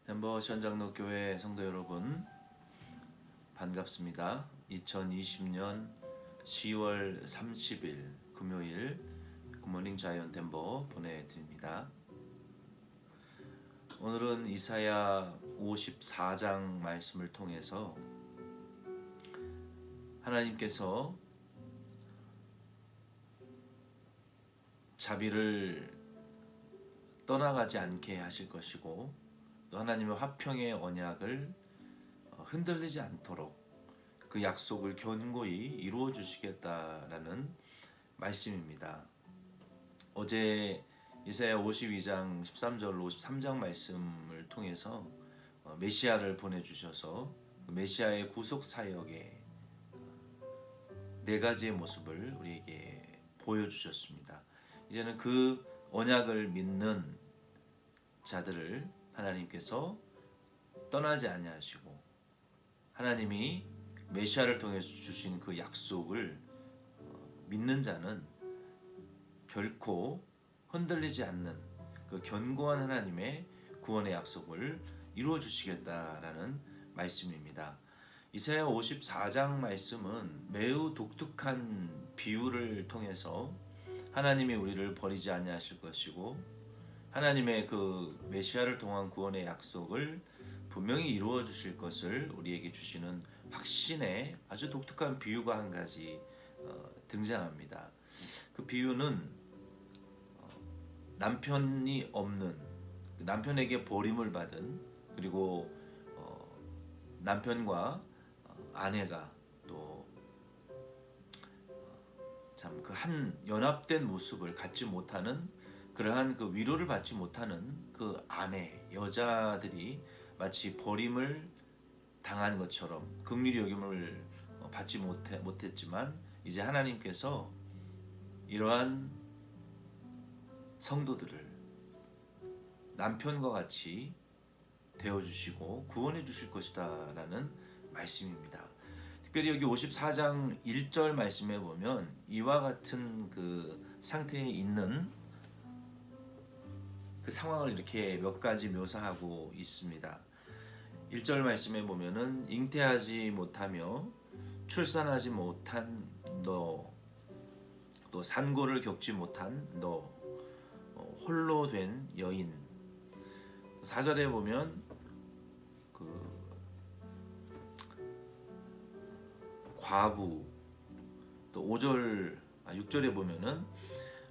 덴버 시원장로교회 성도 여러분 반갑습니다. 2020년 10월 30일 금요일 굿모닝 자이언 덴버 보내드립니다. 오늘은 이사야 54장 말씀을 통해서 하나님께서 자비를 떠나가지 않게 하실 것이고 또 하나님의 화평의 언약을 흔들리지 않도록 그 약속을 견고히 이루어 주시겠다라는 말씀입니다. 어제 이사야 52장 13절로 53장 말씀을 통해서 메시아를 보내주셔서 메시아의 구속 사역의 네 가지의 모습을 우리에게 보여주셨습니다. 이제는 그 언약을 믿는 자들을 하나님께서 떠나지 아니하시고 하나님이 메시아를 통해서 주신 그 약속을 믿는 자는 결코 흔들리지 않는 그 견고한 하나님의 구원의 약속을 이루어 주시겠다라는 말씀입니다. 이사야 54장 말씀은 매우 독특한 비유를 통해서 하나님이 우리를 버리지 아니하실 것이고 하나님의 그 메시아를 통한 구원의 약속을 분명히 이루어 주실 것을 우리에게 주시는 확신의 아주 독특한 비유가 한 가지 등장합니다. 그 비유는 남편이 없는 남편에게 버림을 받은 그리고 남편과 아내가 또 참 그 한 연합된 모습을 갖지 못하는 그러한 그 위로를 받지 못하는 그 아내 여자들이 마치 버림을 당한 것처럼 긍휼히 여김을 받지 못했지만 이제 하나님께서 이러한 성도들을 남편과 같이 되어주시고 구원해 주실 것이다 라는 말씀입니다. 특별히 여기 54장 1절 말씀에 보면 이와 같은 그 상태에 있는 그 상황을 이렇게 몇 가지 묘사하고 있습니다. 1절 말씀에 보면은 잉태하지 못하며 출산하지 못한 너, 또 산고를 겪지 못한 너, 홀로 된 여인. 4절에 보면 그 과부, 또 6절에 보면은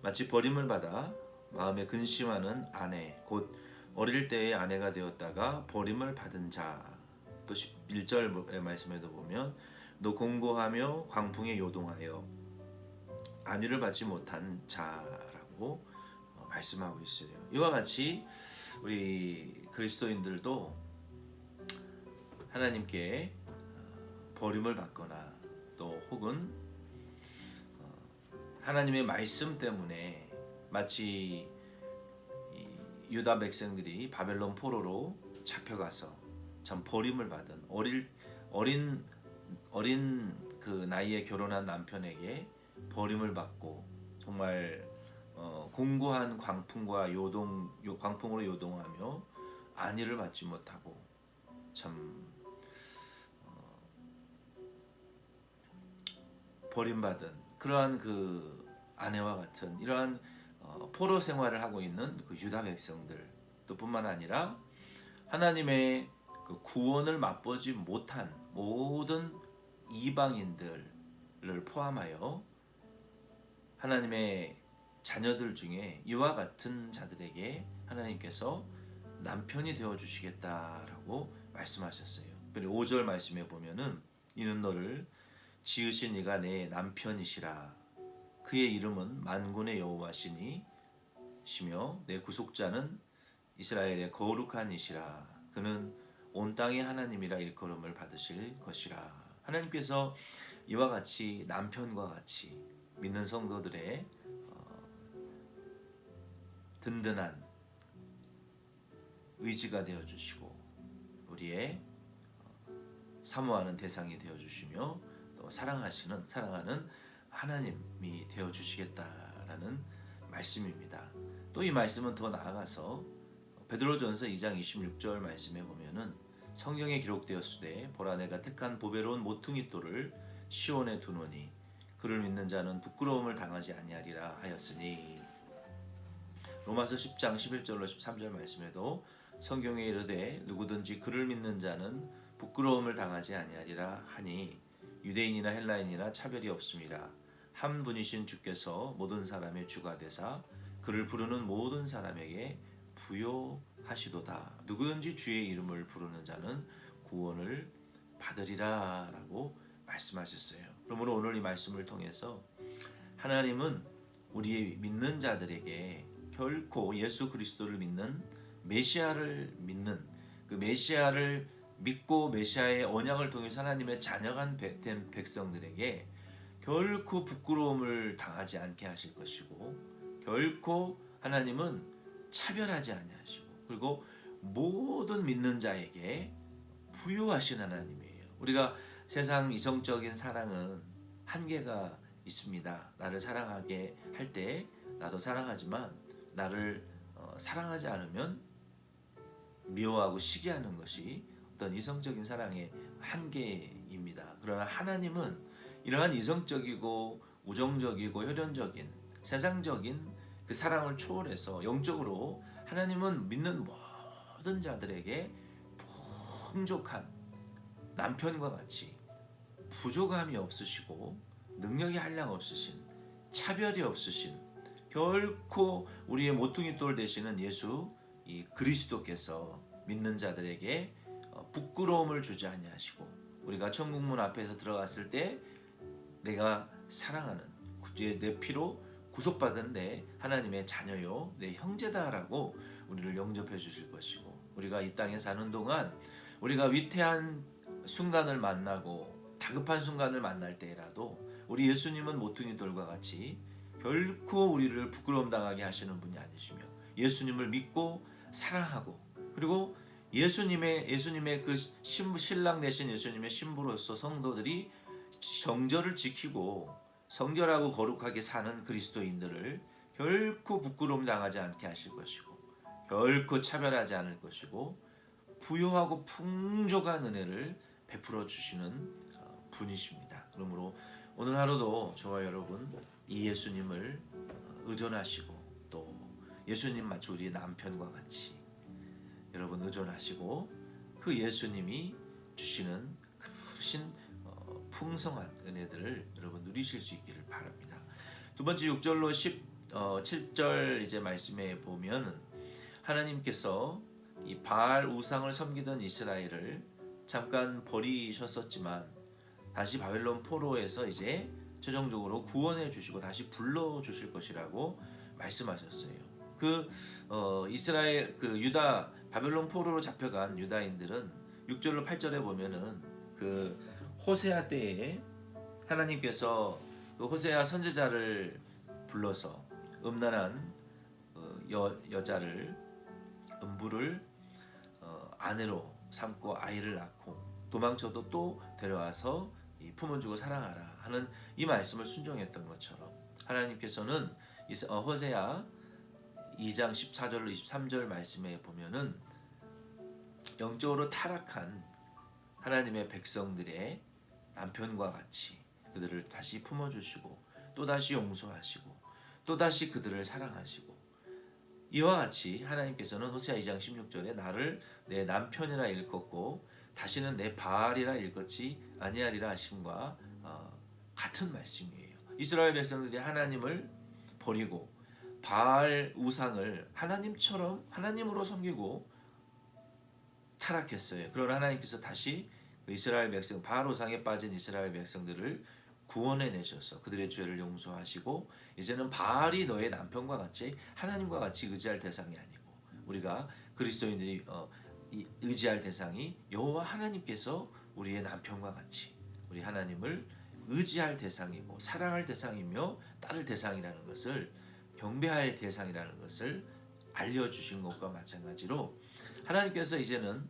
마치 버림을 받아 마음에 근심하는 아내, 곧 어릴 때의 아내가 되었다가 버림을 받은 자. 또 11절의 말씀에도 보면 너 공고하며 광풍에 요동하여 안위를 받지 못한 자라고 말씀하고 있어요. 이와 같이 우리 그리스도인들도 하나님께 버림을 받거나 또 혹은 하나님의 말씀 때문에 마치 유다 백성들이 바벨론 포로로 잡혀가서 참 버림을 받은 어린 그 나이에 결혼한 남편에게 버림을 받고 정말 공고한 광풍과 광풍으로 요동하며 안위를 받지 못하고 참 버림받은 그러한 그 아내와 같은 이러한 포로 생활을 하고 있는 그 유다 백성들 또 뿐만 아니라 하나님의 그 구원을 맛보지 못한 모든 이방인들을 포함하여 하나님의 자녀들 중에 이와 같은 자들에게 하나님께서 남편이 되어 주시겠다라고 말씀하셨어요. 그리고 5절 말씀에 보면은 이는 너를 지으신 이가 내 남편이시라. 그의 이름은 만군의 여호와시니 시며 내 구속자는 이스라엘의 거룩한 이시라. 그는 온 땅의 하나님이라 일컬음을 받으실 것이라. 하나님께서 이와 같이 남편과 같이 믿는 성도들의 든든한 의지가 되어주시고 우리의 사모하는 대상이 되어주시며 또 사랑하는 하나님이 되어주시겠다라는 말씀입니다. 또 이 말씀은 더 나아가서 베드로전서 2장 26절 말씀에 보면은 성경에 기록되었으되 보라 내가 택한 보배로운 모퉁이 돌을 시온에 두노니 그를 믿는 자는 부끄러움을 당하지 아니하리라 하였으니 로마서 10장 11절로 13절 말씀에도 성경에 이르되 누구든지 그를 믿는 자는 부끄러움을 당하지 아니하리라 하니 유대인이나 헬라인이나 차별이 없음이라 한 분이신 주께서 모든 사람의 주가 되사 그를 부르는 모든 사람에게 부요하시도다. 누구든지 주의 이름을 부르는 자는 구원을 받으리라 라고 말씀하셨어요. 그러므로 오늘 이 말씀을 통해서 하나님은 우리의 믿는 자들에게 결코 예수 그리스도를 믿는 메시아를 믿는 그 메시아를 믿고 메시아의 언약을 통해서 하나님의 자녀가 된 백성들에게 결코 부끄러움을 당하지 않게 하실 것이고 결코 하나님은 차별하지 아니하시고 그리고 모든 믿는 자에게 부요하신 하나님이에요. 우리가 세상 이성적인 사랑은 한계가 있습니다. 나를 사랑하게 할 때 나도 사랑하지만 나를 사랑하지 않으면 미워하고 시기하는 것이 어떤 이성적인 사랑의 한계입니다. 그러나 하나님은 이러한 이성적이고 우정적이고 혈연적인 세상적인 그 사랑을 초월해서 영적으로 하나님은 믿는 모든 자들에게 풍족한 남편과 같이 부족함이 없으시고 능력이 한량 없으신 차별이 없으신 결코 우리의 모퉁이 돌 되시는 예수 이 그리스도께서 믿는 자들에게 부끄러움을 주지 아니하시고 우리가 천국문 앞에서 들어갔을 때 내가 사랑하는 내 피로 구속받은 내 하나님의 자녀요 내 형제다라고 우리를 영접해 주실 것이고 우리가 이 땅에 사는 동안 우리가 위태한 순간을 만나고 다급한 순간을 만날 때라도 우리 예수님은 모퉁이 돌과 같이 결코 우리를 부끄러움 당하게 하시는 분이 아니시며 예수님을 믿고 사랑하고 그리고 예수님의 그 신랑 되신 예수님의 신부로서 성도들이 정절을 지키고 성결하고 거룩하게 사는 그리스도인들을 결코 부끄러움 당하지 않게 하실 것이고 결코 차별하지 않을 것이고 부요하고 풍족한 은혜를 베풀어 주시는 분이십니다. 그러므로 오늘 하루도 저와 여러분 이 예수님을 의존하시고 또 예수님 마치 우리의 남편과 같이 여러분 의존하시고 그 예수님이 주시는 크신 풍성한 은혜들을 여러분 누리실 수 있기를 바랍니다. 두 번째 6절로 17절 이제 말씀에 보면 하나님께서 이 바알 우상을 섬기던 이스라엘을 잠깐 버리셨었지만 다시 바벨론 포로에서 이제 최종적으로 구원해 주시고 다시 불러 주실 것이라고 말씀하셨어요. 이스라엘 유다 바벨론 포로로 잡혀간 유다인들은 6절로 8절에 보면은 그 호세아 때에 하나님께서 그 호세아 선지자를 불러서 음란한 여자를 음부를 아내로 삼고 아이를 낳고 도망쳐도 또 데려와서 품어주고 사랑하라 하는 이 말씀을 순종했던 것처럼 하나님께서는 호세아 2장 14절로 23절 말씀에 보면은 영적으로 타락한 하나님의 백성들의 남편과 같이 그들을 다시 품어주시고 또다시 용서하시고 또다시 그들을 사랑하시고 이와 같이 하나님께서는 호세아 2장 16절에 나를 내 남편이라 일컫고 다시는 내 바알이라 일컫지 아니하리라 하심과 같은 말씀이에요. 이스라엘 백성들이 하나님을 버리고 바알 우상을 하나님으로 섬기고 타락했어요. 그러나 하나님께서 다시 이스라엘 백성 바알 우상에 빠진 이스라엘 백성들을 구원해 내셔서 그들의 죄를 용서하시고 이제는 바알이 너의 남편과 같이 하나님과 같이 의지할 대상이 아니고 우리가 그리스도인들이 의지할 대상이 여호와 하나님께서 우리의 남편과 같이 우리 하나님을 의지할 대상이고 사랑할 대상이며 따를 대상이라는 것을 경배할 대상이라는 것을 알려주신 것과 마찬가지로 하나님께서 이제는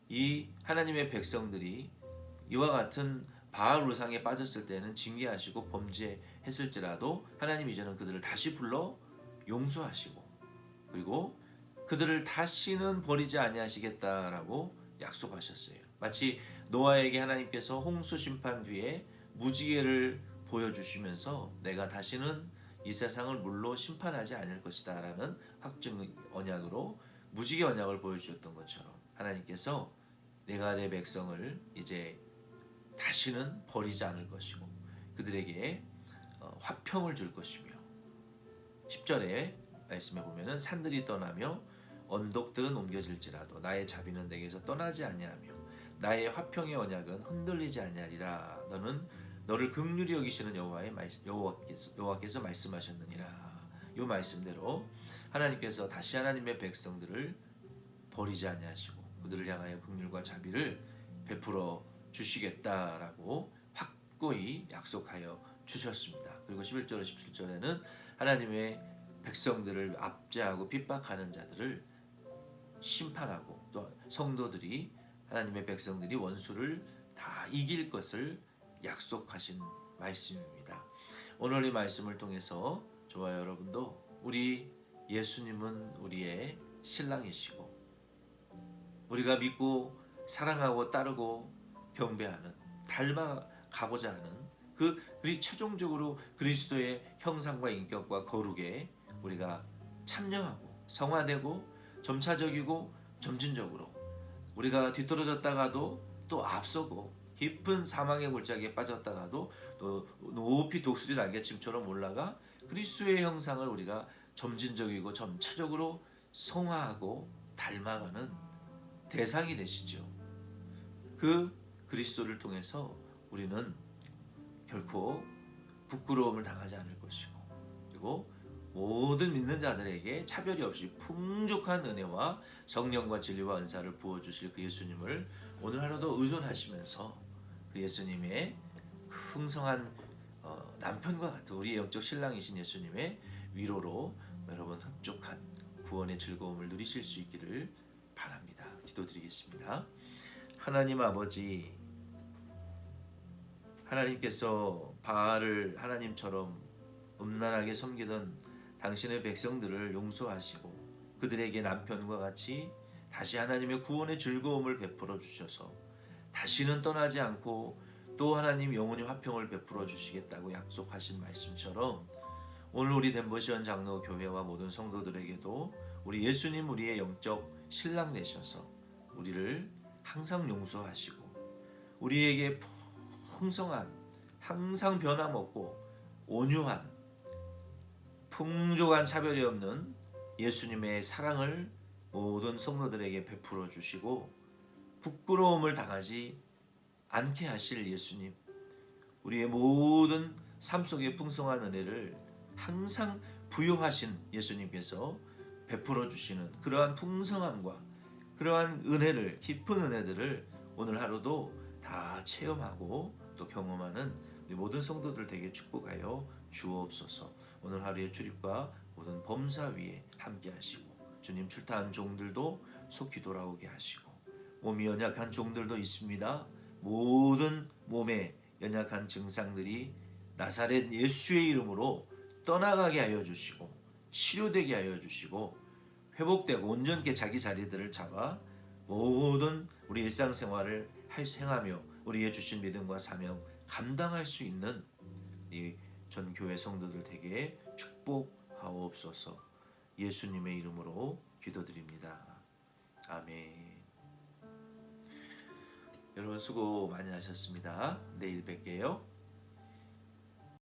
이 하나님의 백성들이 이와 같은 바알 우상에 빠졌을 때는 징계하시고 범죄했을지라도 하나님 이제는 그들을 다시 불러 용서하시고 그리고 그들을 다시는 버리지 아니하시겠다라고 약속하셨어요. 마치 노아에게 하나님께서 홍수 심판 뒤에 무지개를 보여주시면서 내가 다시는 이 세상을 물로 심판하지 않을 것이다 라는 확증 언약으로 무지개 언약을 보여주셨던 것처럼 하나님께서 내가 내 백성을 이제 다시는 버리지 않을 것이고 그들에게 화평을 줄 것이며 10절에 말씀해 보면은 산들이 떠나며 언덕들은 옮겨질지라도 나의 자비는 내게서 떠나지 아니하며 나의 화평의 언약은 흔들리지 아니하리라. 너는 너를 긍휼히 여기시는 여호와께서 말씀하셨느니라. 이 말씀대로 하나님께서 다시 하나님의 백성들을 버리지 아니하시고 그들을 향하여 긍휼과 자비를 베풀어 주시겠다라고 확고히 약속하여 주셨습니다. 그리고 11절 17절에는 하나님의 백성들을 압제하고 핍박하는 자들을 심판하고 또 성도들이 하나님의 백성들이 원수를 다 이길 것을 약속하신 말씀입니다. 오늘 이 말씀을 통해서 저와 여러분도 우리 예수님은 우리의 신랑이시고 우리가 믿고 사랑하고 따르고 경배하는 닮아가고자 하는 그리 최종적으로 그리스도의 형상과 인격과 거룩에 우리가 참여하고 성화되고 점차적이고 점진적으로 우리가 뒤떨어졌다가도 또 앞서고 깊은 사망의 골짜기에 빠졌다가도 또 높이 독수리 날개침처럼 올라가 그리스도의 형상을 우리가 점진적이고 점차적으로 성화하고 닮아가는 대상이 되시죠. 그 그리스도를 통해서 우리는 결코 부끄러움을 당하지 않을 것이고 그리고 모든 믿는 자들에게 차별이 없이 풍족한 은혜와 성령과 진리와 은사를 부어주실 그 예수님을 오늘 하루도 의존하시면서 그 예수님의 풍성한 남편과 같은 우리의 영적 신랑이신 예수님의 위로로 여러분 흡족한 구원의 즐거움을 누리실 수 있기를 바랍니다. 기도드리겠습니다. 하나님 아버지, 하나님께서 바알을 하나님처럼 음란하게 섬기던 당신의 백성들을 용서하시고 그들에게 남편과 같이 다시 하나님의 구원의 즐거움을 베풀어 주셔서 다시는 떠나지 않고 또 하나님 영원히 화평을 베풀어 주시겠다고 약속하신 말씀처럼 오늘 우리 덴버시언 장로 교회와 모든 성도들에게도 우리 예수님 우리의 영적 신랑 되셔서 우리를 항상 용서하시고 우리에게 풍성한 항상 변함없고 온유한 풍족한 차별이 없는 예수님의 사랑을 모든 성도들에게 베풀어 주시고 부끄러움을 당하지 않게 하실 예수님, 우리의 모든 삶 속에 풍성한 은혜를 항상 부여하신 예수님께서 베풀어 주시는 그러한 풍성함과 그러한 은혜를 깊은 은혜들을 오늘 하루도 다 체험하고 또 경험하는 우리 모든 성도들 되게 축복하여 주옵소서. 오늘 하루의 출입과 모든 범사 위에 함께 하시고 주님 출타한 종들도 속히 돌아오게 하시고 몸이 연약한 종들도 있습니다. 모든 몸에 연약한 증상들이 나사렛 예수의 이름으로 떠나가게 하여 주시고 치료되게 하여 주시고 회복되고 온전케 자기 자리들을 잡아 모든 우리 일상생활을 행하며 우리의 주신 믿음과 사명 감당할 수 있는 이 전 교회 성도들 되게 축복하옵소서. 예수님의 이름으로 기도드립니다. 아멘. 여러분 수고 많이 하셨습니다. 내일 뵐게요.